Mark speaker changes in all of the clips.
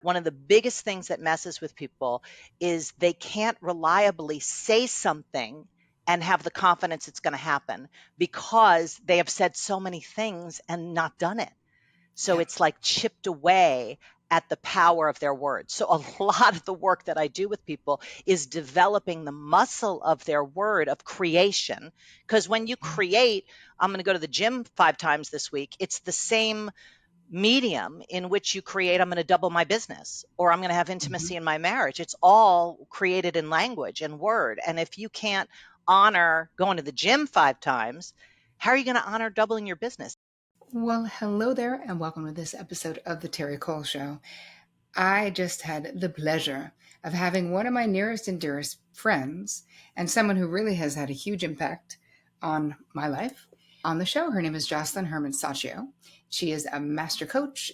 Speaker 1: One of the biggest things that messes with people is they can't reliably say something and have the confidence it's going to happen because they have said so many things and not done it. So
Speaker 2: Yeah.
Speaker 1: it's like chipped away at the power of their words. So a lot of the work that I do with people is developing the muscle of their word of creation. Because when you
Speaker 2: Mhm.
Speaker 1: create, I'm going to go to the gym 5 times this week, it's the same medium in which you create, I'm going to double my business or I'm going to have
Speaker 2: Mhm.
Speaker 1: intimacy in my marriage. It's all created in language and word. And if you can't honor going to the gym 5 times, how are you going to honor doubling your business?
Speaker 2: Well, hello there, and welcome to this episode of The Terri Cole Show. I just had the pleasure of having one of my nearest and dearest friends and someone who really has had a huge impact on my life on the show. Her name is Josselyne Herman-Saccio. She is a master coach,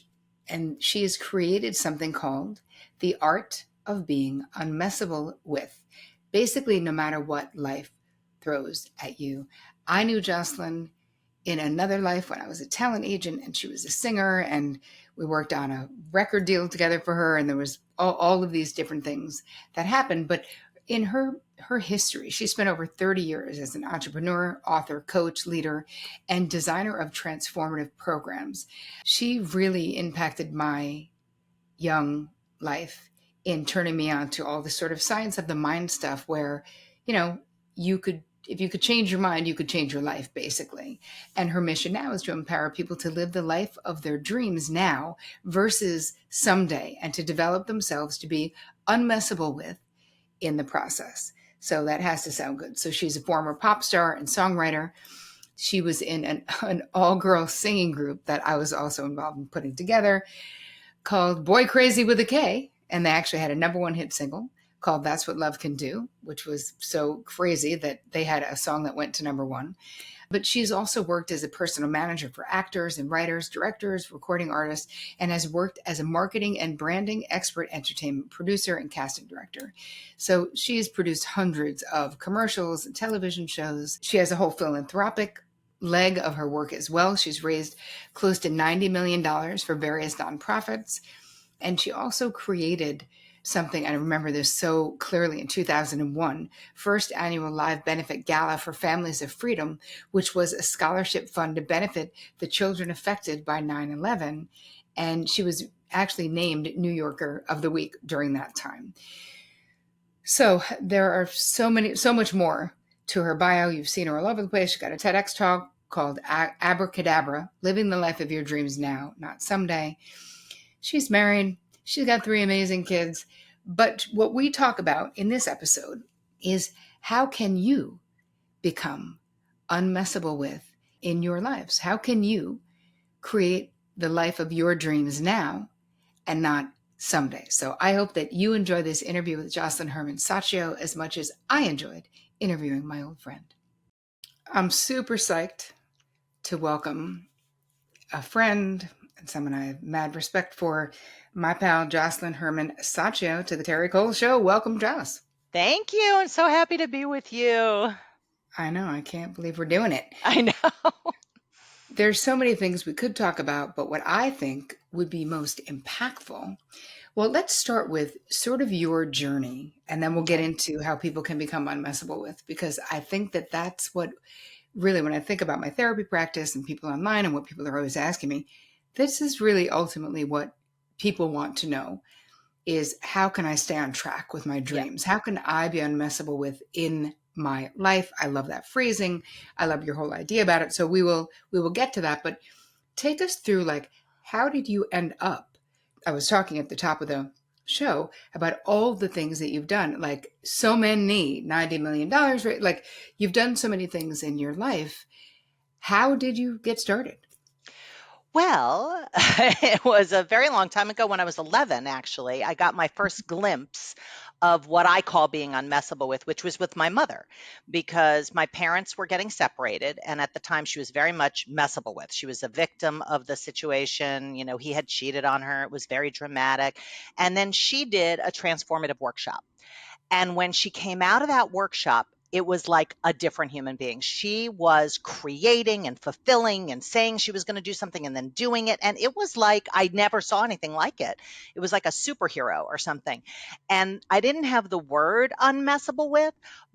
Speaker 2: and she has created something called The Art of Being Unmessable With. Basically, no matter what life throws at you. I knew Josselyn in another life when I was a talent agent and she was a singer, and we worked on a record deal together for her, and there was all of these different things that happened. But in her history, she spent over 30 years as an entrepreneur, author, coach, leader, and designer of transformative programs. She really impacted my young life in turning me on to all this sort of science of the mind stuff where, you know, you could, if you could change your mind, you could change your life, basically. And her mission now is to empower people to live the life of their dreams now versus someday, and to develop themselves to be unmessable with in the process. So that has to sound good. So she's a former pop star and songwriter. She was in an all-girl singing group that I was also involved in putting together, called Boy Crazy with a K. And they actually had a number one hit single called That's What Love Can Do, which was so crazy that they had a song that went to number one. But she's also worked as a personal manager for actors and writers, directors, recording artists, and has worked as a marketing and branding expert, entertainment producer, and casting director. So she has produced hundreds of commercials and television shows. She has a whole philanthropic leg of her work as well. She's raised close to $90 million for various nonprofits. And she also created something, I remember this so clearly, in 2001, first annual live benefit gala for Families of Freedom, which was a scholarship fund to benefit the children affected by 9/11. And she was actually named New Yorker of the Week during that time. So there are so much more to her bio. You've seen her all over the place. She got a TEDx talk called Abracadabra, Living the Life of Your Dreams Now, Not Someday. She's married. She's got 3 amazing kids. But what we talk about in this episode is how can you become unmessable with in your lives? How can you create the life of your dreams now and not someday? So I hope that you enjoy this interview with Josselyne Herman-Saccio as much as I enjoyed interviewing my old friend. I'm super psyched to welcome a friend and someone I have mad respect for, my pal Josselyne Herman-Saccio, to the Terri Cole Show. Welcome, Joss.
Speaker 1: Thank you. I'm so happy to be with you.
Speaker 2: I know, I can't believe we're doing it.
Speaker 1: I know.
Speaker 2: There's so many things we could talk about, but what I think would be most impactful, well, let's start with sort of your journey, and then we'll get
Speaker 1: Okay.
Speaker 2: into how people can become unmessable with, because I think that that's what really, when I think about my therapy practice and people online and what people are always asking me, this is really ultimately what people want to know is, how can I stay on track with my
Speaker 1: Yeah.
Speaker 2: dreams? How can I be unmessable with in my life? I love that phrasing. I love your whole idea about it. So we will get to that, but take us through, like, how did you end up? I was talking at the top of the show about all the things that you've done, like so many $90 million, right? Like, you've done so many things in your life. How did you get started?
Speaker 1: Well, it was a very long time ago when I was 11, actually. I got my first glimpse of what I call being unmessable with, which was with my mother, because my parents were getting separated. And at the time, she was very much messable with. She was a victim of the situation. You know, he had cheated on her. It was very dramatic. And then she did a transformative workshop. And when she came out of that workshop, it was like a different human being. She was creating and fulfilling and saying she was going to do something and then doing it. And it was like I never saw anything like it. It was like a superhero or something. And I didn't have the word unmessable with,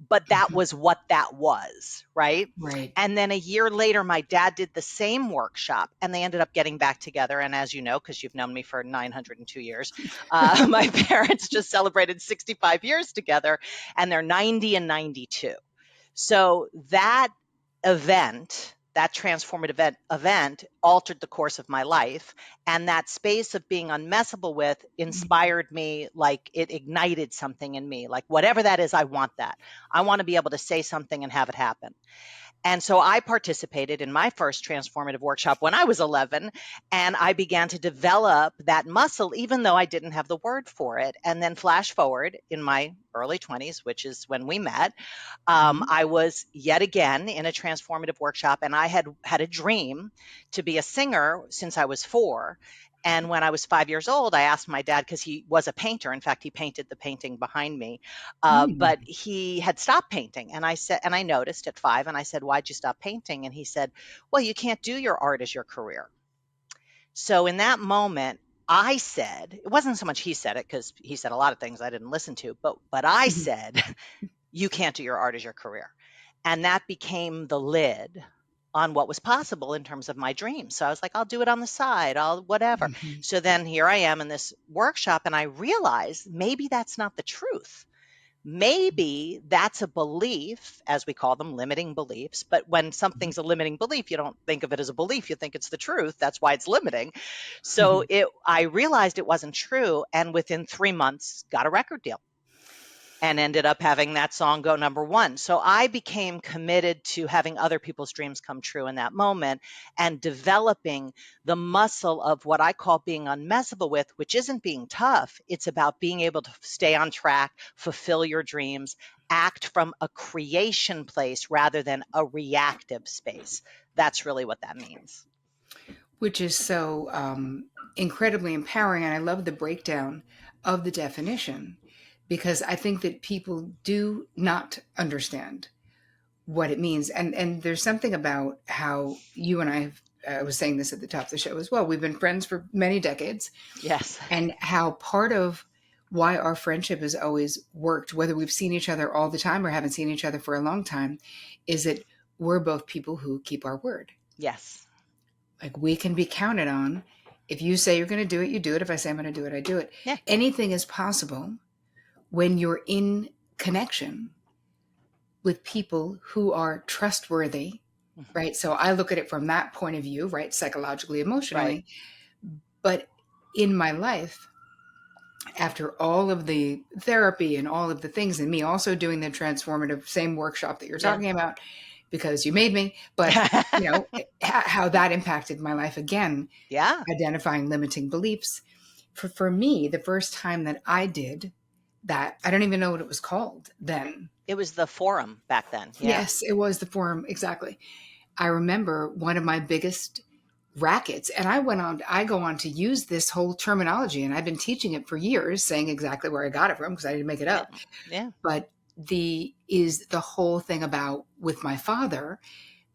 Speaker 1: but that
Speaker 2: Mhm.
Speaker 1: was what that was, right?
Speaker 2: Right.
Speaker 1: And then a year later, my dad did the same workshop and they ended up getting back together. And as you know, because you've known me for 902 years, my parents just celebrated 65 years together and they're 90 and 92. So that event, that transformative event altered the course of my life. And that space of being unmessable with
Speaker 2: Mhm.
Speaker 1: inspired me, like it ignited something in me. Like, whatever that is, I want that. I want to be able to say something and have it happen. And so I participated in my first transformative workshop when I was 11, and I began to develop that muscle, even though I didn't have the word for it. And then flash forward in my early 20s, which is when we met,
Speaker 2: Mhm.
Speaker 1: I was yet again in a transformative workshop, and I had a dream to be a singer since I was 4. And when I was 5 years old, I asked my dad because he was a painter. In fact, he painted the painting behind me,
Speaker 2: Mm.
Speaker 1: but he had stopped painting. And I said, and I noticed at 5, and I said, "Why'd you stop painting?" And he said, "Well, you can't do your art as your career." So in that moment, I said, it wasn't so much he said it because he said a lot of things I didn't listen to, but I
Speaker 2: Mhm.
Speaker 1: said, you can't do your art as your career. And that became the lid on what was possible in terms of my dreams. So I was like, I'll do it on the side, I'll whatever.
Speaker 2: Mhm.
Speaker 1: So then here I am in this workshop, and I realized maybe that's not the truth. Maybe that's a belief, as we call them, limiting beliefs. But when something's a limiting belief, you don't think of it as a belief, you think it's the truth. That's why it's limiting. So
Speaker 2: Mhm.
Speaker 1: I realized it wasn't true, and within 3 months got a record deal and ended up having that song go number one. So I became committed to having other people's dreams come true in that moment and developing the muscle of what I call being unmessable with, which isn't being tough. It's about being able to stay on track, fulfill your dreams, act from a creation place rather than a reactive space. That's really what that means.
Speaker 2: Which is so incredibly empowering. And I love the breakdown of the definition because I think that people do not understand what it means. And there's something about how you and I was saying this at the top of the show as well. We've been friends for many decades,
Speaker 1: Yes.
Speaker 2: and how part of why our friendship has always worked, whether we've seen each other all the time or haven't seen each other for a long time, is that we're both people who keep our word.
Speaker 1: Yes.
Speaker 2: Like, we can be counted on. If you say you're going to do it, you do it. If I say I'm going to do it, I do it.
Speaker 1: Yeah.
Speaker 2: Anything is possible when you're in connection with people who are trustworthy,
Speaker 1: Mhm.
Speaker 2: right? So I look at it from that point of view, right? Psychologically,
Speaker 1: Right.
Speaker 2: emotionally. But in my life, after all of the therapy and all of the things, and me also doing the transformative same workshop that you're
Speaker 1: Yeah.
Speaker 2: talking about, because you made me, but you know, how that impacted my life again,
Speaker 1: Yeah.
Speaker 2: identifying limiting beliefs. For me, the first time that I did that, I don't even know what it was called then.
Speaker 1: It was the forum back then. Yeah.
Speaker 2: Yes, it was the forum. Exactly. I remember one of my biggest rackets, and I go on to use this whole terminology, and I've been teaching it for years, saying exactly where I got it from because I didn't make it
Speaker 1: Yeah.
Speaker 2: up.
Speaker 1: Yeah.
Speaker 2: But the whole thing about with my father,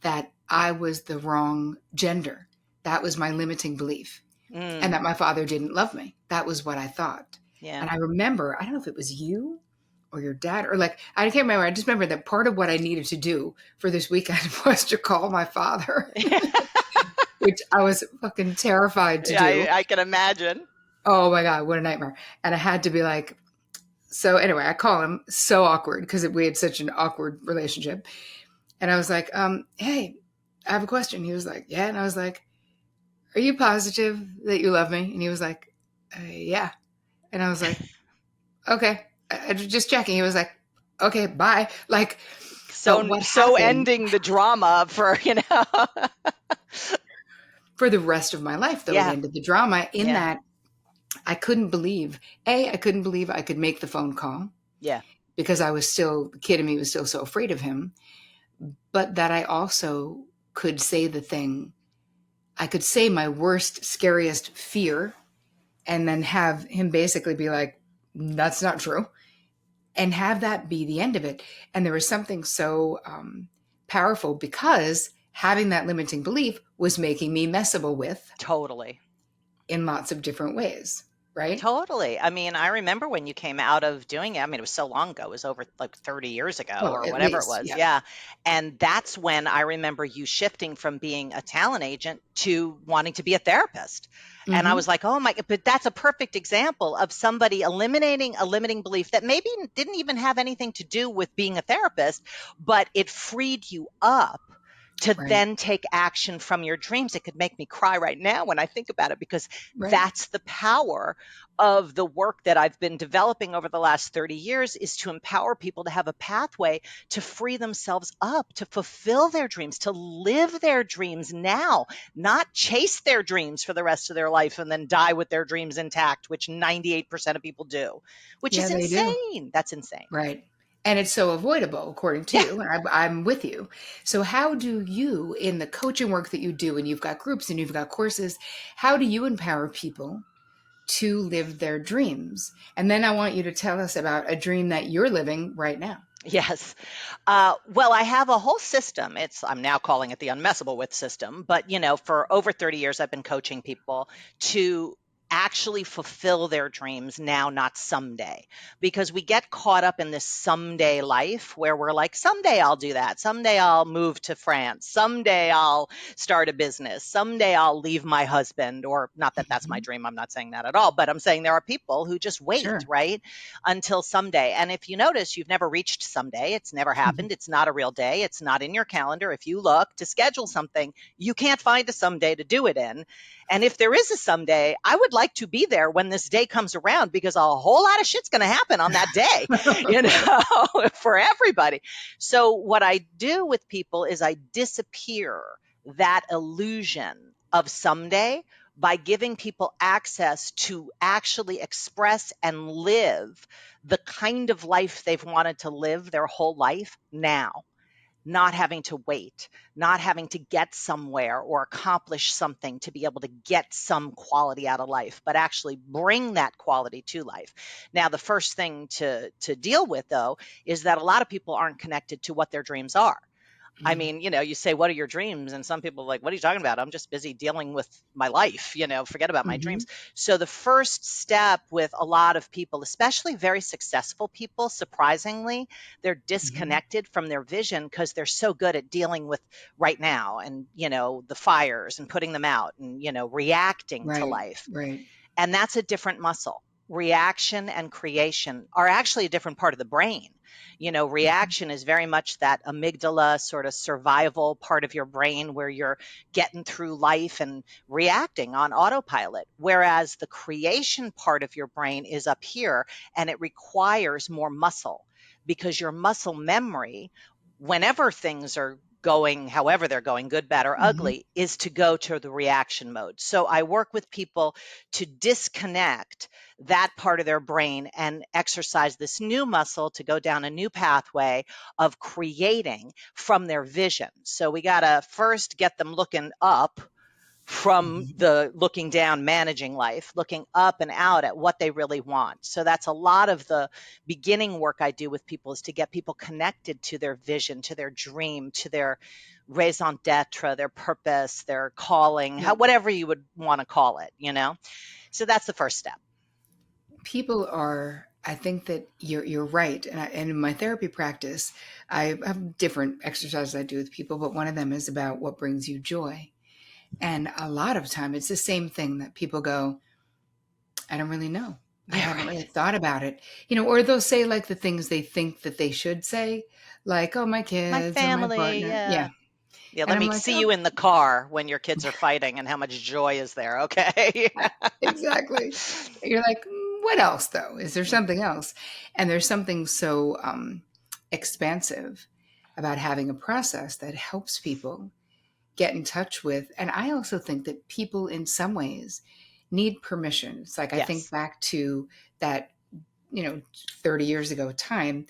Speaker 2: that I was the wrong gender. That was my limiting belief. And
Speaker 1: Mm.
Speaker 2: that my father didn't love me. That was what I thought.
Speaker 1: Yeah.
Speaker 2: And I remember, I don't know if it was you or your dad, or like, I can't remember. I just remember that part of what I needed to do for this weekend was to call my father, which I was fucking terrified to
Speaker 1: Yeah,
Speaker 2: do.
Speaker 1: I can imagine.
Speaker 2: Oh my God, what a nightmare. And I had to be like, so anyway, I call him, so awkward because we had such an awkward relationship. And I was like, hey, I have a question. He was like, yeah. And I was like, are you positive that you love me? And he was like, yeah. And I was like, okay, just checking. He was like, okay, bye. Like, but
Speaker 1: So
Speaker 2: what
Speaker 1: so
Speaker 2: happened
Speaker 1: ending the drama for,
Speaker 2: for the rest of my life, though, it
Speaker 1: Yeah.
Speaker 2: ended the drama in
Speaker 1: Yeah.
Speaker 2: that I couldn't believe, I couldn't believe I could make the phone call
Speaker 1: Yeah.
Speaker 2: because I was still, the kid in me was still so afraid of him, but that I also could say the thing, I could say my worst, scariest fear and then have him basically be like, that's not true. and have that be the end of it. And there was something so powerful, because having that limiting belief was making me messable with
Speaker 1: Totally.
Speaker 2: in lots of different ways, right?
Speaker 1: Totally. I mean, I remember when you came out of doing it. I mean, it was so long ago. It was over like 30 years ago
Speaker 2: Oh,
Speaker 1: or
Speaker 2: at
Speaker 1: whatever it
Speaker 2: least,
Speaker 1: was.
Speaker 2: yeah.
Speaker 1: Yeah. And that's when I remember you shifting from being a talent agent to wanting to be a therapist. And I
Speaker 2: Hmm.
Speaker 1: was like, oh my, but that's a perfect example of somebody eliminating a limiting belief that maybe didn't even have anything to do with being a therapist, but it freed you up to
Speaker 2: Right,
Speaker 1: then take action from your dreams. It could make me cry right now when I think about it, because
Speaker 2: right.
Speaker 1: that's the power of the work that I've been developing over the last 30 years, is to empower people to have a pathway to free themselves up, to fulfill their dreams, to live their dreams now, not chase their dreams for the rest of their life and then die with their dreams intact, which 98% of people do, which
Speaker 2: Yeah,
Speaker 1: is
Speaker 2: they do.
Speaker 1: insane. That's insane.
Speaker 2: Right. And it's so avoidable, according to
Speaker 1: Yeah.
Speaker 2: you. And I'm with you. So, how do you, in the coaching work that you do, and you've got groups and you've got courses, how do you empower people to live their dreams? And then I want you to tell us about a dream that you're living right now.
Speaker 1: Yes. Well, I have a whole system. I'm now calling it the Unmessablewith system, but for over 30 years, I've been coaching people to actually fulfill their dreams now, not someday, because we get caught up in this someday life where we're like, someday I'll do that. Someday I'll move to France. Someday I'll start a business. Someday I'll leave my husband, or not that that's my
Speaker 2: Mhm.
Speaker 1: dream. I'm not saying that at all, but I'm saying there are people who just wait,
Speaker 2: Sure.
Speaker 1: right? Until someday. And if you notice, you've never reached someday. It's never happened. It's not a real day. It's not in your calendar. If you look to schedule something, you can't find a someday to do it in. And if there is a someday, I would like to be there when this day comes around, because a whole lot of shit's going to happen on that day, for everybody. So what I do with people is I disappear that illusion of someday by giving people access to actually express and live the kind of life they've wanted to live their whole life now, not having to wait, not having to get somewhere or accomplish something to be able to get some quality out of life, but actually bring that quality to life. Now, the first thing to deal with, though, is that a lot of people aren't connected to what their dreams are. I
Speaker 2: Mhm.
Speaker 1: mean, you say, what are your dreams? And some people are like, what are you talking about? I'm just busy dealing with my life, forget about my
Speaker 2: Mhm.
Speaker 1: dreams. So the first step with a lot of people, especially very successful people, surprisingly, they're
Speaker 2: Mhm.
Speaker 1: disconnected from their vision because they're so good at dealing with right now and, the fires and putting them out and, reacting to
Speaker 2: Right.
Speaker 1: life.
Speaker 2: Right.
Speaker 1: And that's a different muscle. Reaction and creation are actually a different part of the brain.
Speaker 2: Mhm.
Speaker 1: Reaction is very much that amygdala sort of survival part of your brain where you're getting through life and reacting on autopilot. Whereas the creation part of your brain is up here, and it requires more muscle, because your muscle memory, whenever things are going however they're going, good, bad, or
Speaker 2: Mhm.
Speaker 1: ugly, is to go to the reaction mode. So I work with people to disconnect that part of their brain and exercise this new muscle to go down a new pathway of creating from their vision. So we got to first get them looking up from
Speaker 2: Mhm.
Speaker 1: the looking down, managing life, looking up and out at what they really want. So that's a lot of the beginning work I do with people, is to get people connected to their vision, to their dream, to their raison d'etre, their purpose, their calling,
Speaker 2: Yeah.
Speaker 1: whatever you would want to call it. So that's the first step.
Speaker 2: People are, I think that you're right. And in my therapy practice, I have different exercises I do with people, but one of them is about what brings you joy. And a lot of time it's the same thing that people go, I don't really know. I
Speaker 1: Yeah,
Speaker 2: haven't really
Speaker 1: right.
Speaker 2: thought about it. Or they'll say like the things they think that they should say, like, oh, my
Speaker 1: My
Speaker 2: kids or my
Speaker 1: family,
Speaker 2: partner. Yeah.
Speaker 1: yeah. Yeah,
Speaker 2: And
Speaker 1: let
Speaker 2: I'm
Speaker 1: me
Speaker 2: like,
Speaker 1: see
Speaker 2: oh,
Speaker 1: you in the car when your kids are fighting and how much joy is there, okay?
Speaker 2: exactly. You're like, what else though? Is there something else? And there's something so expansive about having a process that helps people get in touch with. And I also think that people, in some ways, need permission. It's like I think
Speaker 1: Yes.
Speaker 2: back to that, 30 years ago time.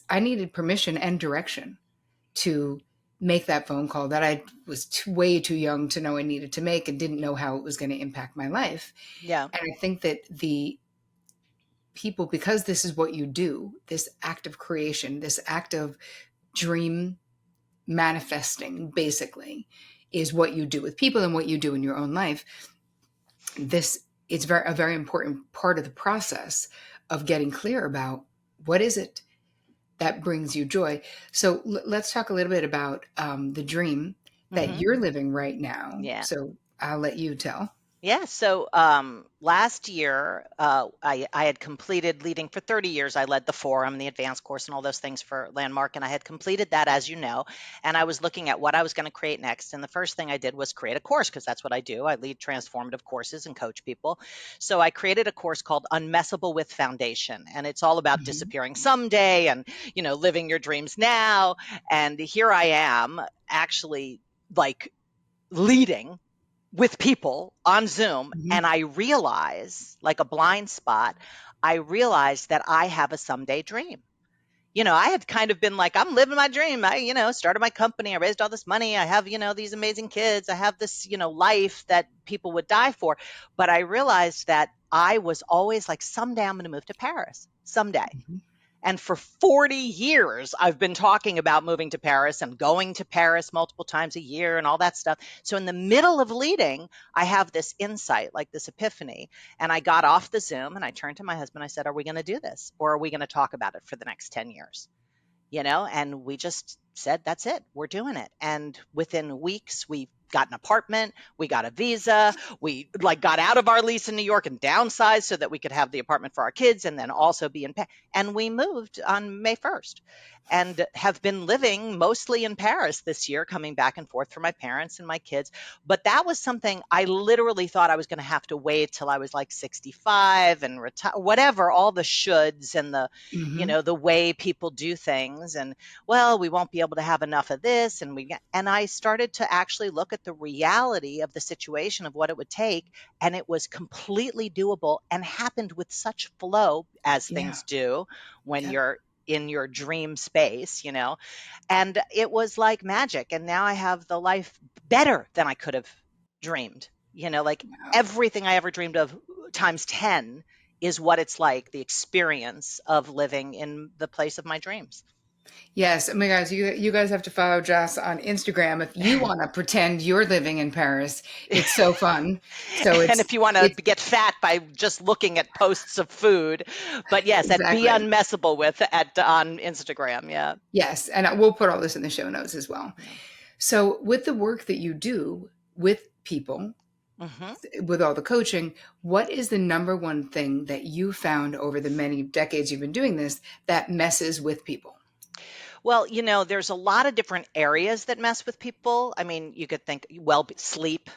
Speaker 2: I needed permission and direction to make that phone call that I was way too young to know I needed to make and didn't know how it was going to impact my life.
Speaker 1: Yeah.
Speaker 2: And I think that the people, because this is what you do, this act of creation, this act of dream manifesting, basically, is what you do with people and what you do in your own life. This is a very important part of the process of getting clear about what is it that brings you joy. So let's talk a little bit about the dream that
Speaker 1: Mhm.
Speaker 2: you're living right now.
Speaker 1: Yeah.
Speaker 2: So I'll let you tell.
Speaker 1: Yeah. So last year, I had completed leading for 30 years. I led the forum, the advanced course, and all those things for Landmark. And I had completed that, as you know. And I was looking at what I was going to create next. And the first thing I did was create a course because that's what I do. I lead transformative courses and coach people. So I created a course called Unmessablewith Foundation. And it's all about
Speaker 2: Mhm.
Speaker 1: disappearing someday and, living your dreams now. And here I am actually like leading with people on Zoom, and
Speaker 2: Mhm.
Speaker 1: I realize, like a blind spot, I realized that I have a someday dream. I had kind of been like, I'm living my dream. I, started my company. I raised all this money. I have, these amazing kids. I have this, life that people would die for. But I realized that I was always like, someday I'm going to move to Paris. Someday.
Speaker 2: Mhm.
Speaker 1: And for 40 years, I've been talking about moving to Paris and going to Paris multiple times a year and all that stuff. So, in the middle of leading, I have this insight, like this epiphany. And I got off the Zoom and I turned to my husband. I said, are we going to do this? Or are we going to talk about it for the next 10 years? And we just said, that's it, we're doing it. And within weeks, we got an apartment, we got a visa, we like got out of our lease in New York and downsized so that we could have the apartment for our kids and then also be in Paris. And we moved on May 1st and have been living mostly in Paris this year, coming back and forth for my parents and my kids. But that was something I literally thought I was going to have to wait till I was like 65 and retire, whatever, all the shoulds and
Speaker 2: Mhm.
Speaker 1: the way people do things. And well, we won't be able to have enough of this. And I started to actually look at the reality of the situation of what it would take. And it was completely doable and happened with such flow, as
Speaker 2: Yeah.
Speaker 1: things do when
Speaker 2: Yep.
Speaker 1: you're in your dream space. And it was like magic. And now I have the life better than I could have dreamed. Like
Speaker 2: Wow.
Speaker 1: everything I ever dreamed of times 10 is what it's like, the experience of living in the place of my dreams.
Speaker 2: Yes. Oh my guys, you guys have to follow Joss on Instagram if you want to pretend you're living in Paris. It's so fun. So
Speaker 1: And
Speaker 2: it's
Speaker 1: if you want to
Speaker 2: it's
Speaker 1: get fat by just looking at posts of food, but yes, at Be
Speaker 2: exactly.
Speaker 1: Unmessable With at on Instagram. Yeah.
Speaker 2: Yes, and we'll put all this in the show notes as well.
Speaker 1: Yeah.
Speaker 2: So, with the work that you do with people,
Speaker 1: Hmm.
Speaker 2: with all the coaching, what is the number one thing that you found over the many decades you've been doing this that messes with people?
Speaker 1: Well, there's a lot of different areas that mess with people. I mean, you could think, well, sleep,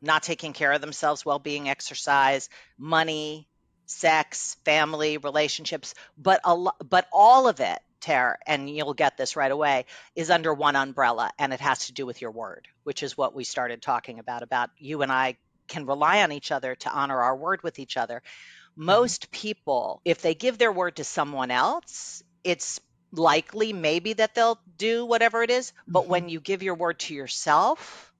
Speaker 1: not taking care of themselves, well-being, exercise, money, sex, family, relationships, but all of it, Tara, and you'll get this right away, is under one umbrella, and it has to do with your word, which is what we started talking about you and I can rely on each other to honor our word with each other.
Speaker 2: Mhm.
Speaker 1: Most people, if they give their word to someone else, it's likely maybe that they'll do whatever it is. But
Speaker 2: Mhm.
Speaker 1: when you give your word to yourself,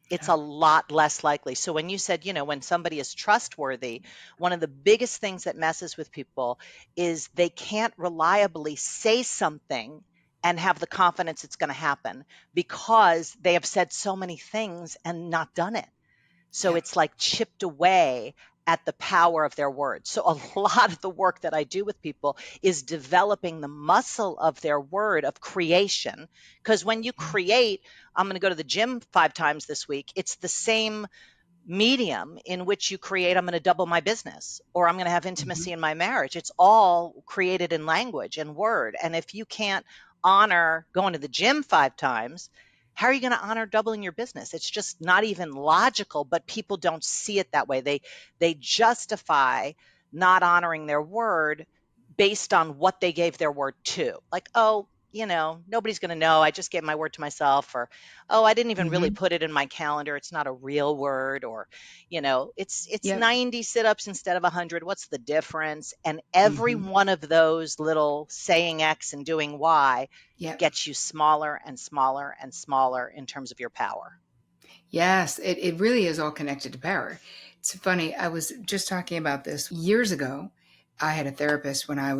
Speaker 1: it's
Speaker 2: Yeah.
Speaker 1: a lot less likely. So when you said, when somebody is trustworthy, one of the biggest things that messes with people is they can't reliably say something and have the confidence it's going to happen because they have said so many things and not done it. So
Speaker 2: Yeah.
Speaker 1: it's like chipped away at the power of their words. So a lot of the work that I do with people is developing the muscle of their word of creation. Because when you
Speaker 2: Mhm.
Speaker 1: create, I'm going to go to the gym 5 times this week. It's the same medium in which you create, I'm going to double my business or I'm going to have
Speaker 2: Mhm.
Speaker 1: intimacy in my marriage. It's all created in language and word. And if you can't honor going to the gym 5 times, how are you going to honor doubling your business? It's just not even logical, but people don't see it that way. They justify not honoring their word based on what they gave their word to. Like, oh, nobody's going to know. I just gave my word to myself, or oh, I didn't even really
Speaker 2: Mhm.
Speaker 1: put it in my calendar. It's not a real word, or it's
Speaker 2: Yep.
Speaker 1: 90 sit-ups instead of 100. What's the difference? And every
Speaker 2: Mhm.
Speaker 1: one of those little saying X and doing Y
Speaker 2: Yep.
Speaker 1: gets you smaller and smaller and smaller in terms of your power.
Speaker 2: Yes, it really is all connected to power. It's funny. I was just talking about this years ago. I had a therapist when I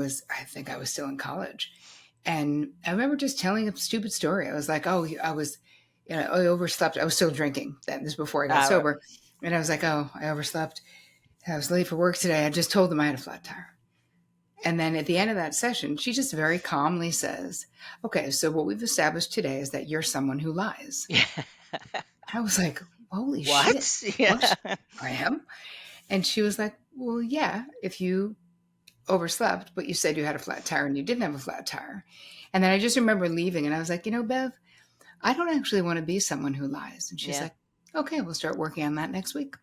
Speaker 2: think I was still in college. And I remember just telling a stupid story. I was like, oh, I was, I overslept. I was still drinking then. This is before I got
Speaker 1: Uh,
Speaker 2: sober. And I was like, oh, I overslept. I was late for work today. I just told them I had a flat tire. And then at the end of that session, she just very calmly says, okay, so what we've established today is that you're someone who lies.
Speaker 1: yeah.
Speaker 2: I was like, holy shit,
Speaker 1: What? Yeah.
Speaker 2: what? I am? And she was like, well, yeah, if you overslept, but you said you had a flat tire and you didn't have a flat tire. And then I just remember leaving and I was like, Bev, I don't actually want to be someone who lies. And she's
Speaker 1: Yeah.
Speaker 2: like, okay, we'll start working on that next week.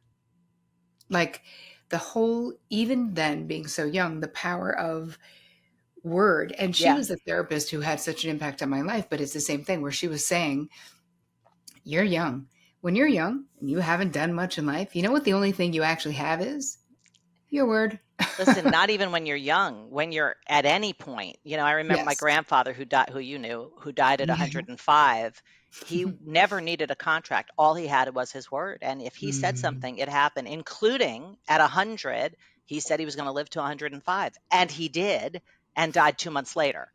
Speaker 2: Like the whole, even then being so young, the power of word. And she
Speaker 1: Yeah.
Speaker 2: was the therapist who had such an impact on my life, but it's the same thing where she was saying, you're young. When you're young and you haven't done much in life, you know what the only thing you actually have is? Your word.
Speaker 1: Listen, not even when you're young, when you're at any point. I remember my
Speaker 2: Yes.
Speaker 1: grandfather who died, who you knew, who died at
Speaker 2: Yeah.
Speaker 1: 105. He never needed a contract. All he had was his word. And if he said
Speaker 2: Mm,
Speaker 1: something, it happened, including at 100. He said he was going to live to 105, and he did, and died 2 months later.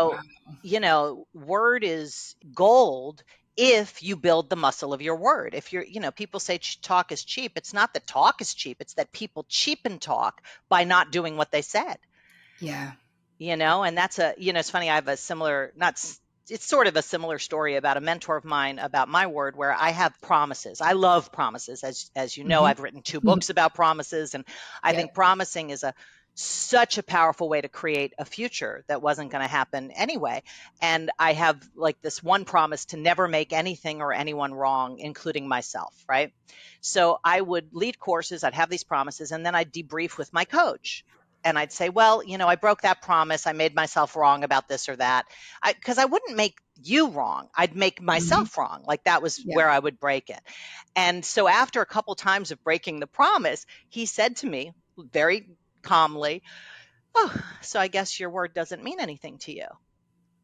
Speaker 2: wow.
Speaker 1: So, word is gold if you build the muscle of your word. If people say talk is cheap. It's not that talk is cheap. It's that people cheapen talk by not doing what they said,
Speaker 2: Yeah.
Speaker 1: and it's funny. I have a similar, not, it's sort of a similar story about a mentor of mine about my word, where I have promises. I love promises. As you know,
Speaker 2: Hmm.
Speaker 1: I've written 2 books about promises, and I think
Speaker 2: Yep.
Speaker 1: promising is such a powerful way to create a future that wasn't going to happen anyway. And I have like this one promise to never make anything or anyone wrong, including myself, right? So I would lead courses, I'd have these promises, and then I'd debrief with my coach. And I'd say, well, I broke that promise. I made myself wrong about this or that. Because I wouldn't make you wrong. I'd make
Speaker 2: Hmm.
Speaker 1: myself wrong. Like that was
Speaker 2: Yeah.
Speaker 1: where I would break it. And so after a couple times of breaking the promise, he said to me very calmly, oh, so I guess your word doesn't mean anything to you.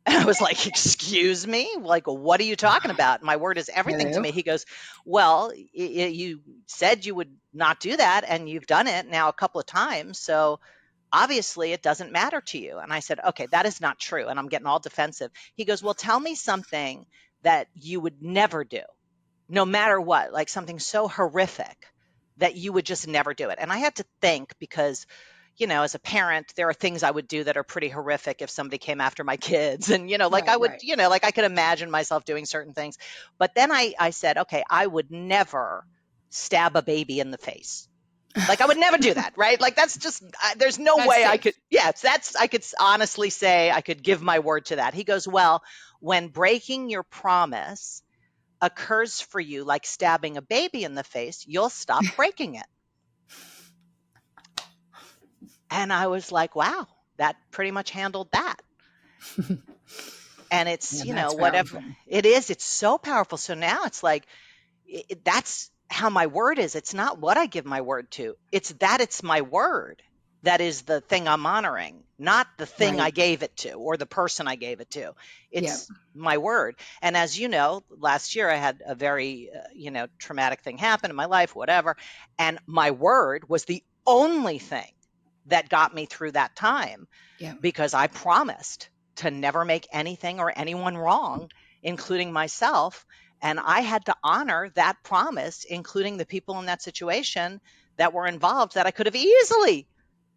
Speaker 1: And I was like, excuse me? Like, what are you talking about? My word is everything to
Speaker 2: Hello.
Speaker 1: me. He goes, well, you said you would not do that, and you've done it now a couple of times. So obviously it doesn't matter to you. And I said, okay, that is not true. And I'm getting all defensive. He goes, well, tell me something that you would never do, no matter what, like something so horrific that you would just never do it. And I had to think, because as a parent, there are things I would do that are pretty horrific if somebody came after my kids. And, like I
Speaker 2: Right.
Speaker 1: would,
Speaker 2: Right.
Speaker 1: like I could imagine myself doing certain things. But then I said, okay, I would never stab a baby in the face. Like I would never do that, right? Like that's just, there's no
Speaker 2: That's
Speaker 1: way I
Speaker 2: safe.
Speaker 1: could, yes, I could honestly say I could give my word to that. He goes, well, when breaking your promise occurs for you like stabbing a baby in the face, you'll stop breaking it. And I was like, wow, that pretty much handled that. And it's,
Speaker 2: Yeah, that's
Speaker 1: whatever
Speaker 2: powerful.
Speaker 1: it is, it's so powerful. So now it's like, that's how my word is. It's not what I give my word to. It's my word that is the thing I'm honoring, not the thing I
Speaker 2: Right.
Speaker 1: gave it to or the person I gave it to.
Speaker 2: Yep.
Speaker 1: It's my word. And as you know, last year I had a very, traumatic thing happen in my life, whatever. And my word was the only thing that got me through that time,
Speaker 2: Yep.
Speaker 1: because I promised to never make anything or anyone wrong, including myself. And I had to honor that promise, including the people in that situation that were involved that I could have easily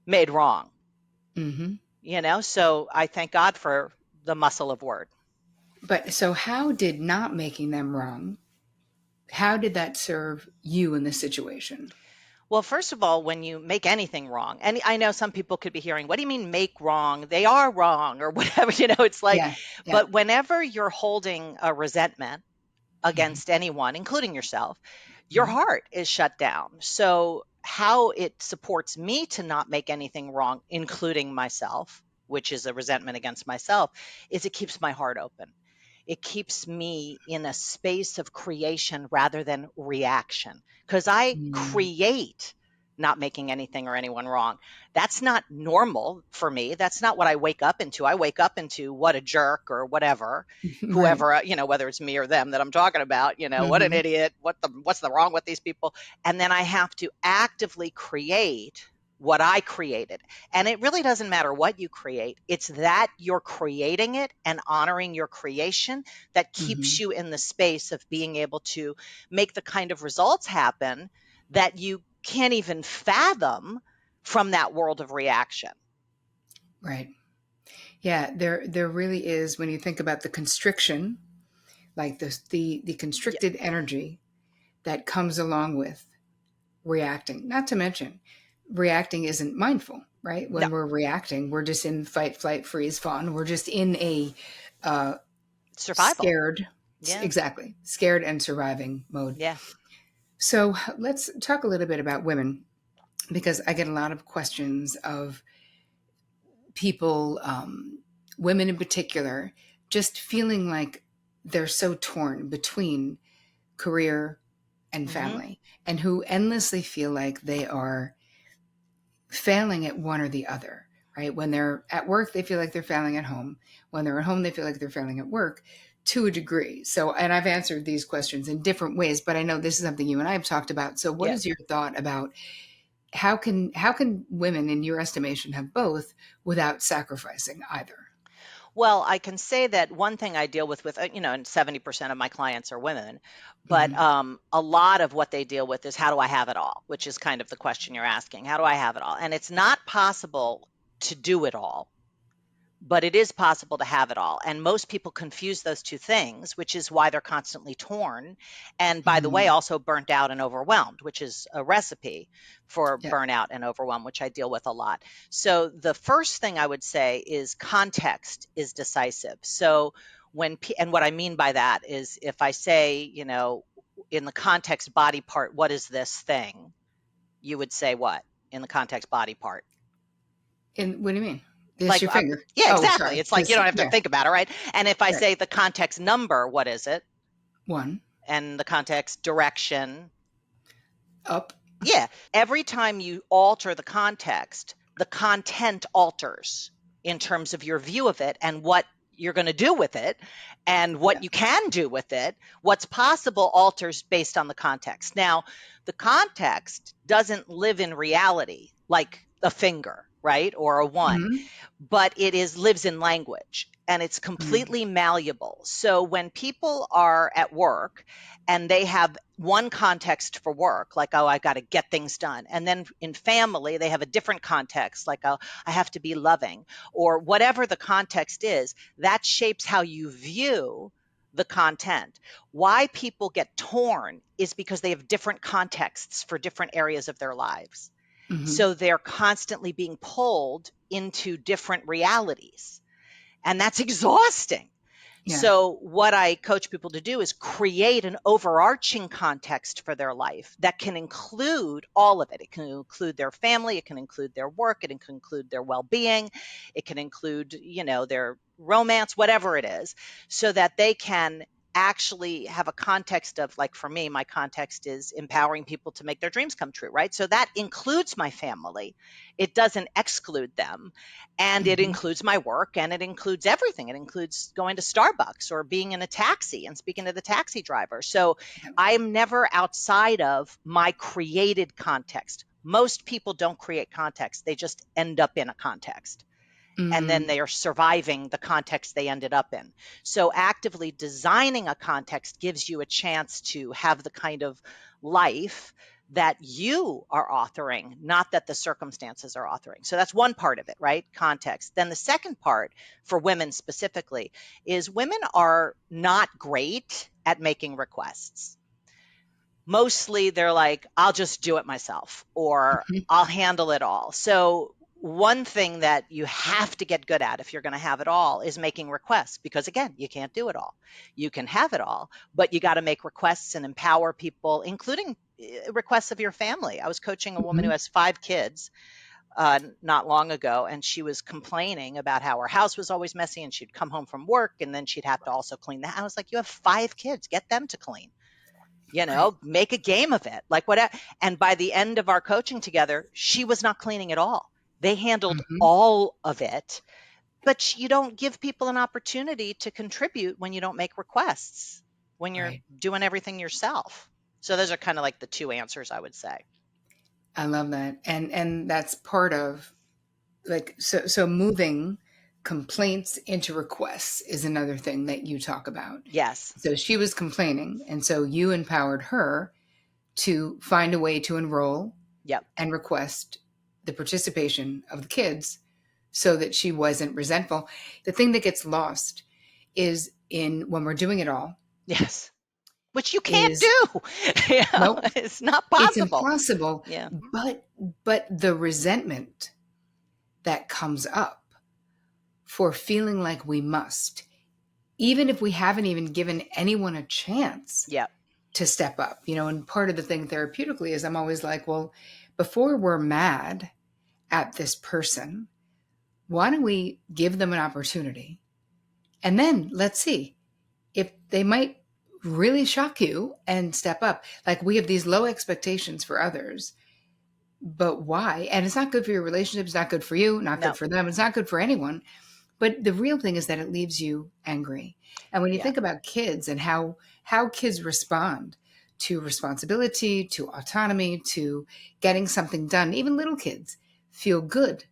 Speaker 1: made wrong,
Speaker 2: Hmm.
Speaker 1: So I thank God for the muscle of word.
Speaker 2: But so, how did not making them wrong? How did that serve you in this situation?
Speaker 1: Well, first of all, when you make anything wrong, and I know some people could be hearing, what do you mean make wrong? They are wrong or whatever, it's like,
Speaker 2: Yeah. Yeah.
Speaker 1: but whenever you're holding a resentment
Speaker 2: Hmm.
Speaker 1: against anyone, including yourself, your
Speaker 2: Hmm.
Speaker 1: heart is shut down. So, how it supports me to not make anything wrong, including myself, which is a resentment against myself, is it keeps my heart open. It keeps me in a space of creation rather than reaction, because I
Speaker 2: Mm.
Speaker 1: create not making anything or anyone wrong. That's not normal for me. That's not what I wake up into. I wake up into what a jerk or whatever,
Speaker 2: Right.
Speaker 1: whoever, whether it's me or them that I'm talking about, what an
Speaker 2: Hmm.
Speaker 1: idiot, what's the wrong with these people? And then I have to actively create what I created. And it really doesn't matter what you create. It's that you're creating it and honoring your creation that keeps
Speaker 2: Hmm.
Speaker 1: you in the space of being able to make the kind of results happen that you can't even fathom from that world of reaction.
Speaker 2: Right. Yeah, there really is, when you think about the constriction, like the
Speaker 1: Yeah.
Speaker 2: constricted energy that comes along with reacting. Not to mention, reacting isn't mindful, right?
Speaker 1: No,
Speaker 2: When we're reacting, we're just in fight, flight, freeze, fawn. We're just in a uh,
Speaker 1: survival.
Speaker 2: scared,
Speaker 1: Yeah.
Speaker 2: exactly, scared and surviving mode.
Speaker 1: Yeah.
Speaker 2: So let's talk a little bit about women, because I get a lot of questions of people, women in particular, just feeling like they're so torn between career and
Speaker 1: Hmm.
Speaker 2: family, and who endlessly feel like they are failing at one or the other, right? When they're at work, they feel like they're failing at home. When they're at home, they feel like they're failing at work to a degree. So, and I've answered these questions in different ways, but I know this is something you and I have talked about. So, what
Speaker 1: Yeah.
Speaker 2: is your thought about how can women, in your estimation, have both without sacrificing either?
Speaker 1: Well, I can say that one thing I deal with, and 70% of my clients are women, but
Speaker 2: Hmm.
Speaker 1: a lot of what they deal with is how do I have it all, which is kind of the question you're asking. How do I have it all? And it's not possible to do it all, but it is possible to have it all. And most people confuse those two things, which is why they're constantly torn. And by the way,
Speaker 2: Hmm.
Speaker 1: also burnt out and overwhelmed, which is a recipe for
Speaker 2: Yeah.
Speaker 1: burnout and overwhelm, which I deal with a lot. So the first thing I would say is context is decisive. So and what I mean by that is if I say, in the context body part, what is this thing? You would say what in the context body part?
Speaker 2: And what do you mean? This
Speaker 1: Like,
Speaker 2: your finger?
Speaker 1: yeah,
Speaker 2: Oh,
Speaker 1: exactly.
Speaker 2: sorry.
Speaker 1: It's like you
Speaker 2: This,
Speaker 1: don't have to
Speaker 2: yeah.
Speaker 1: think about it, right? And if I
Speaker 2: Right.
Speaker 1: say the context number, what is it?
Speaker 2: One
Speaker 1: And the context direction,
Speaker 2: up.
Speaker 1: yeah, every time you alter the content alters in terms of your view of it and what you're going to do with it and
Speaker 2: Yeah.
Speaker 1: what you can do with it. What's possible alters based on the context. Now, the context doesn't live in reality like a finger, right? Or a one,
Speaker 2: Hmm.
Speaker 1: but it is lives in language and it's
Speaker 2: Hmm.
Speaker 1: completely malleable. So when people are at work and they have one context for work, like, oh, I got to get things done. And then in family, they have a different context, like, oh, I have to be loving, or whatever the context is, that shapes how you view the content. Why people get torn is because they have different contexts for different areas of their lives.
Speaker 2: Hmm.
Speaker 1: So they're constantly being pulled into different realities. And that's exhausting.
Speaker 2: Yeah.
Speaker 1: So, what I coach people to do is create an overarching context for their life that can include all of it. It can include their family, it can include their work, it can include their well being, it can include, their romance, whatever it is, so that they can actually have a context of, like, for me, my context is empowering people to make their dreams come true, right? So that includes my family, it doesn't exclude them, and it
Speaker 2: Hmm.
Speaker 1: includes my work and it includes everything. It includes going to Starbucks or being in a taxi and speaking to the taxi driver. So
Speaker 2: Yeah.
Speaker 1: I'm never outside of my created context. Most people don't create context, they just end up in a context and then
Speaker 2: Mm.
Speaker 1: they are surviving the context they ended up in. So, actively designing a context gives you a chance to have the kind of life that you are authoring, not that the circumstances are authoring. So, that's one part of it, right? Context. Then, the second part for women specifically is women are not great at making requests. Mostly they're like, I'll just do it myself or
Speaker 2: Mhm.
Speaker 1: I'll handle it all. So, one thing that you have to get good at if you're going to have it all is making requests because, again, you can't do it all. You can have it all, but you got to make requests and empower people, including requests of your family. I was coaching a woman who
Speaker 2: Mhm.
Speaker 1: has 5 kids not long ago, and she was complaining about how her house was always messy and she'd come home from work and then she'd have to also clean the house. I was like, you have 5 kids, get them to clean,
Speaker 2: Right.
Speaker 1: make a game of it, like whatever. And by the end of our coaching together, she was not cleaning at all. They handled
Speaker 2: Mhm.
Speaker 1: all of it, but you don't give people an opportunity to contribute when you don't make requests, when you're
Speaker 2: Right.
Speaker 1: doing everything yourself. So those are kind of like the two answers I would say.
Speaker 2: I love that. And that's part of, like, so moving complaints into requests is another thing that you talk about.
Speaker 1: Yes.
Speaker 2: So she was complaining, and so you empowered her to find a way to enroll
Speaker 1: Yep.
Speaker 2: and request the participation of the kids so that she wasn't resentful. The thing that gets lost is in when we're doing it all
Speaker 1: Yes. Which you can't
Speaker 2: is,
Speaker 1: do.
Speaker 2: nope,
Speaker 1: It's not
Speaker 2: it's
Speaker 1: possible.
Speaker 2: impossible.
Speaker 1: Yeah.
Speaker 2: But the resentment that comes up for feeling like we must, even if we haven't even given anyone a chance
Speaker 1: Yep.
Speaker 2: to step up, and part of the thing therapeutically is I'm always like, well, before we're mad at this person, why don't we give them an opportunity? And then let's see if they might really shock you and step up. Like, we have these low expectations for others, but why? And it's not good for your relationship. It's not good for you, not good
Speaker 1: No.
Speaker 2: for them. It's not good for anyone. But the real thing is that it leaves you angry. And when you
Speaker 1: Yeah.
Speaker 2: think about kids and how kids respond to responsibility, to autonomy, to getting something done, even little kids feel good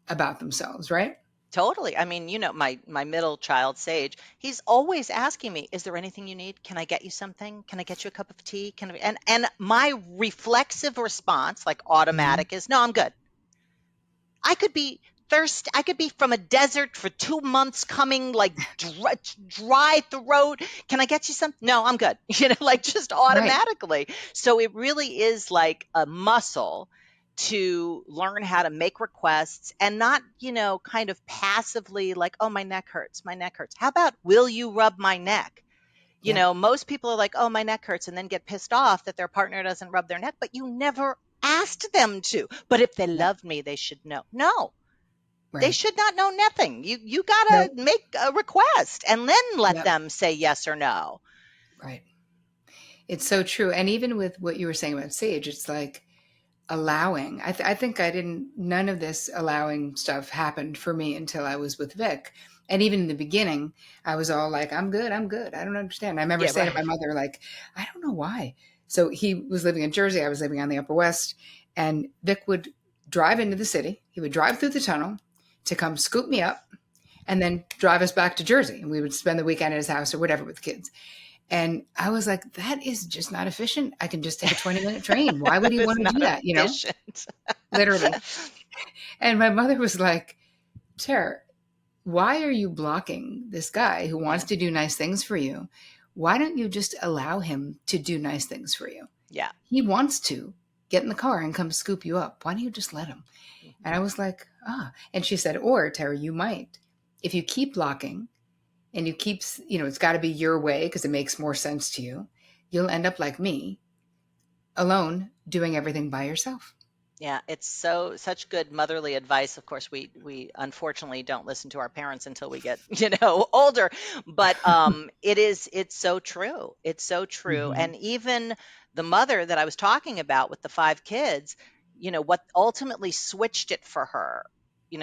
Speaker 2: about themselves, right?
Speaker 1: Totally. I mean, my middle child, Sage, he's always asking me, "Is there anything you need? Can I get you something? Can I get you a cup of tea? Can I?" And my reflexive response, like
Speaker 2: Hmm.
Speaker 1: automatic, is, "No, I'm good." I could be thirsty. I could be from a desert for 2 months coming, like dry throat. Can I get you some? No, I'm good. Like just
Speaker 2: Right.
Speaker 1: automatically. So it really is like a muscle to learn how to make requests and not, kind of passively like, oh, my neck hurts. My neck hurts. How about, will you rub my neck?
Speaker 2: Yep.
Speaker 1: Most people are like, oh, my neck hurts, and then get pissed off that their partner doesn't rub their neck, but you never asked them to. But if they
Speaker 2: Yep.
Speaker 1: loved me, they should know. No, they
Speaker 2: Right.
Speaker 1: should not know nothing. You gotta
Speaker 2: Nope.
Speaker 1: make a request and then let
Speaker 2: Yep.
Speaker 1: them say yes or no.
Speaker 2: Right. It's so true. And even with what you were saying about Sage, it's like allowing. I think I didn't, none of this allowing stuff happened for me until I was with Vic. And even in the beginning, I was all like, I'm good. I'm good. I don't understand. I remember
Speaker 1: Yeah,
Speaker 2: saying to my
Speaker 1: right.
Speaker 2: mother, like, I don't know why. So he was living in Jersey. I was living on the Upper West. And Vic would drive into the city. He would drive through the tunnel to come scoop me up and then drive us back to Jersey. And we would spend the weekend at his house or whatever with the kids. And I was like, that is just not efficient. I can just take a 20-minute train. Why would
Speaker 1: That
Speaker 2: he
Speaker 1: is
Speaker 2: want to
Speaker 1: not
Speaker 2: do that?
Speaker 1: efficient.
Speaker 2: Literally. And my mother was like, Ter, why are you blocking this guy who wants
Speaker 1: Yeah,
Speaker 2: to do nice things for you? Why don't you just allow him to do nice things for you?
Speaker 1: yeah.
Speaker 2: He wants to get in the car and come scoop you up. Why don't you just let him?
Speaker 1: Mhm.
Speaker 2: And I was like, ah. And she said, or Terry, you might. If you keep blocking and you keep, it's got to be your way because it makes more sense to you, you'll end up like me, alone, doing everything by yourself.
Speaker 1: Yeah, it's such good motherly advice. Of course, we unfortunately don't listen to our parents until we get, older, but it's so true. It's so true.
Speaker 2: Hmm.
Speaker 1: And even the mother that I was talking about with the five kids, what ultimately switched it for her,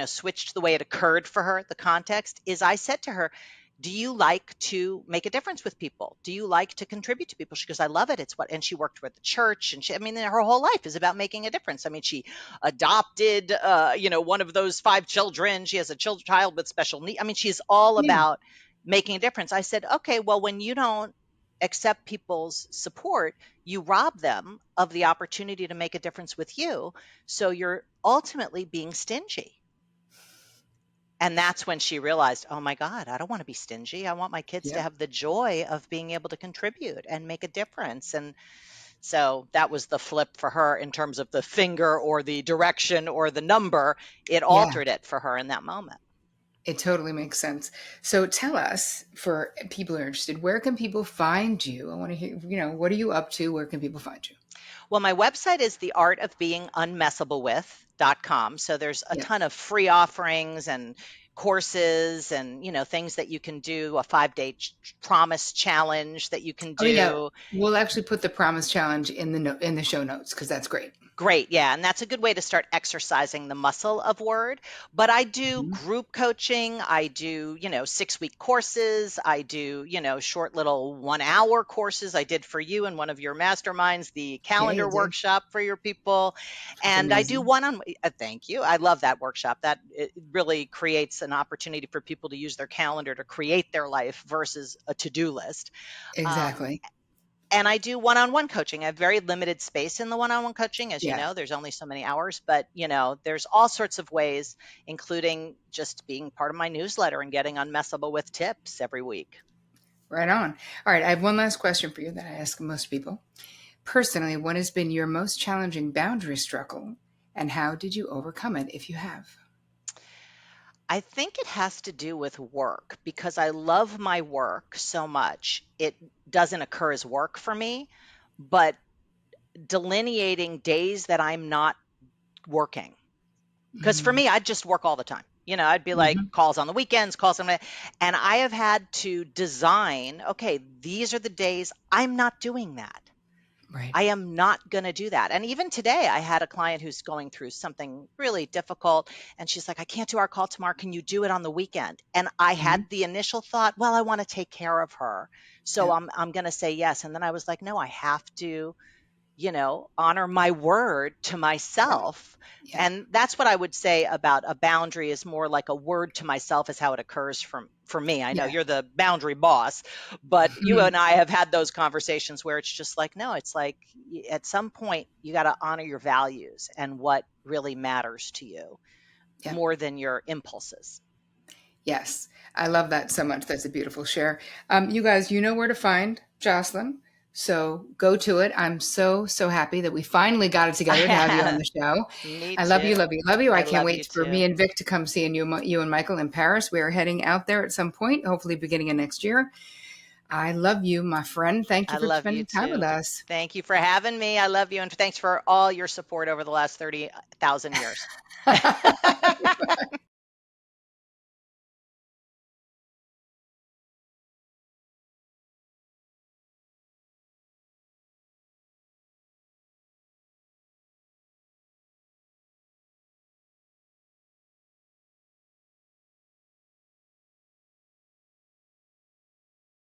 Speaker 1: switched the way it occurred for her, the context is, I said to her, do you like to make a difference with people? Do you like to contribute to people? She goes, I love it. It's what, and she worked with the church, and I mean, her whole life is about making a difference. I mean, she adopted, one of those five children. She has a child with special needs. I mean, she's all
Speaker 2: Yeah.
Speaker 1: about making a difference. I said, okay, well, when you don't accept people's support, you rob them of the opportunity to make a difference with you. So you're ultimately being stingy. And that's when she realized, "Oh my god, I don't wanna be stingy. I want my kids to
Speaker 2: Yep.
Speaker 1: have the joy of being able to contribute and make a difference." And so that was the flip for her in terms of the finger or the direction or the number. It
Speaker 2: Yeah.
Speaker 1: altered it for her in that moment.
Speaker 2: It totally makes sense. So tell us, for people who are interested, where can people find you? I want to hear, what are you up to? Where can people find you?
Speaker 1: Well, my website is the art of being unmessablewith.com. So there's a
Speaker 2: Yeah.
Speaker 1: ton of free offerings and courses and, things that you can do, a 5-day promise challenge that you can
Speaker 2: Oh yeah.
Speaker 1: do.
Speaker 2: We'll actually put the promise challenge in the in the show notes because that's great.
Speaker 1: Great. Yeah. And that's a good way to start exercising the muscle of word. But I do
Speaker 2: Mhm.
Speaker 1: group coaching. I do, 6-week courses. I do, short little 1 hour courses. I did for you in one of your masterminds, the
Speaker 2: Yeah,
Speaker 1: calendar
Speaker 2: you did.
Speaker 1: workshop for your people.
Speaker 2: It's
Speaker 1: And I do
Speaker 2: amazing.
Speaker 1: thank you. I love that workshop. That it really creates an opportunity for people to use their calendar to create their life versus a to do list. Um,
Speaker 2: Exactly.
Speaker 1: and I do one-on-one coaching. I have very limited space in the one-on-one coaching. As you
Speaker 2: Yeah,
Speaker 1: know, there's only so many hours, but there's all sorts of ways, including just being part of my newsletter and getting unmessable with tips every week.
Speaker 2: right on. All right, I have one last question for you that I ask most people. Personally, what has been your most challenging boundary struggle, and how did you overcome it if you have?
Speaker 1: I think it has to do with work because I love my work so much. It doesn't occur as work for me, but delineating days that I'm not working. Because for
Speaker 2: Mm-hmm.
Speaker 1: me, I'd just work all the time. I'd be like
Speaker 2: Mm-hmm.
Speaker 1: calls on the weekends, calls on and I have had to design, okay, these are the days I'm not doing that.
Speaker 2: Right.
Speaker 1: I am not going to do that. And even today, I had a client who's going through something really difficult. And she's like, I can't do our call tomorrow. Can you do it on the weekend? And I
Speaker 2: Mm-hmm.
Speaker 1: had the initial thought, well, I want to take care of her. So
Speaker 2: Yeah.
Speaker 1: I'm going to say yes. And then I was like, no, I have to honor my word to
Speaker 2: Yeah.
Speaker 1: myself.
Speaker 2: Yeah.
Speaker 1: And that's what I would say about a boundary is more like a word to myself is how it occurs for me. I know
Speaker 2: Yeah.
Speaker 1: you're the boundary boss, but you
Speaker 2: Mhm.
Speaker 1: and I have had those conversations where it's just like, no, it's like at some point you got to honor your values and what really matters to you
Speaker 2: Yeah.
Speaker 1: more than your impulses.
Speaker 2: Yes. I love that so much. That's a beautiful share. You guys, you know where to find Jocelyn. So go to it. I'm so, so happy that we finally got it together to have you on the show.
Speaker 1: Me
Speaker 2: I love you,
Speaker 1: too.
Speaker 2: love you, love you. I
Speaker 1: I
Speaker 2: can't
Speaker 1: love you
Speaker 2: wait for me
Speaker 1: too.
Speaker 2: and Vic to come see you and Michael in Paris. We are heading out there at some point, hopefully beginning of next year. I love you, my friend. Thank
Speaker 1: I
Speaker 2: you for
Speaker 1: love you
Speaker 2: spending time with
Speaker 1: too.
Speaker 2: us.
Speaker 1: Thank you for having me. I love you. And thanks for all your support over the last 30,000 years.